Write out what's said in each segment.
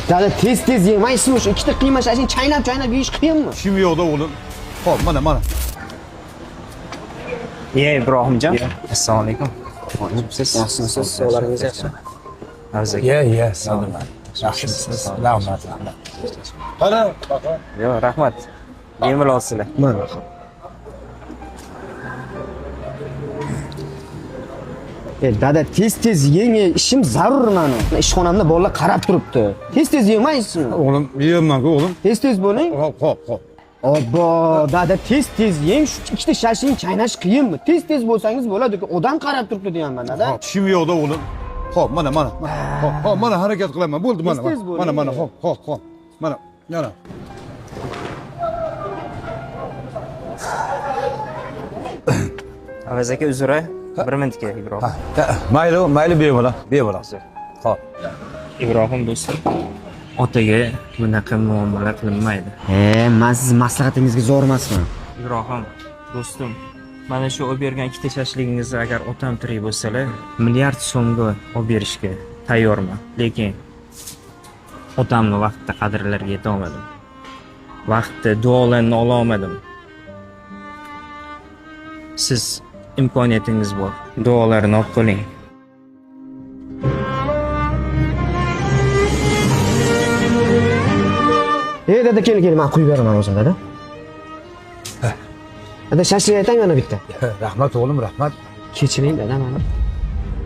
Dada tez yemaysiz shu ikkita qiyma shashini chaynab yeyish qiyinmi? Kim yo'qda o'g'lim? Xo'p, mana. Ibrohimjon. Assalomu alaykum. Yaxshimisiz? Sog'laringiz yaxshimi? Avzaga. Sog'man. Yaxshimisiz? Rahmat. Qara, Yo'q, rahmat. Bemalol olsizlar. Mana. Dada tez yeng, ishim zarur meni. Ishxonamda bolalar qarab turibdi. Tez yemaysizmi? o'g'lim, yeyman-ku o'g'lim. Tez bo'ling. Xo'p. Obbo, dada tez yeng, shu ikkita shashini chaynash qiyinmi? Tez bo'lsangiz bo'ladi-ku, odam qarab turibdi deyapman, dada. Kim yo'qda o'g'lim? Xo'p, mana. Xo'p, mana harakat qilaman. Bo'ldi mana. Tez bo'ling. Mana, xo'p. Mana, yana. Avzaga uzr. Bir minutga Ibrohim. Mayli bemalol. Xo'p. Ibrohim do'stim. Otaga bunaqa muomala qilinmaydi. Men siz maslahatingizga zo'r emasman. Ibrohim do'stim, mana shu olib bergan ikkita shashligingizni agar otam tirik bo'lsalar, milliard so'mga olib berishga tayyorman. Lekin otamni vaqtida qadrlarga yeta olmadim. Vaqtda duolarini ola olmadim. Siz imkoniyatingiz bor. Duolarini olib qo'ling. Dada kel, men quyib beraman o'zim, dada. Dada shashlik aytang yana bitta. Rahmat o'g'lim, rahmat. Kechiring dada meni.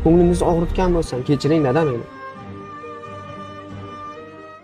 Ko'nglingizni og'ritgan bo'lsam, kechiring dada meni.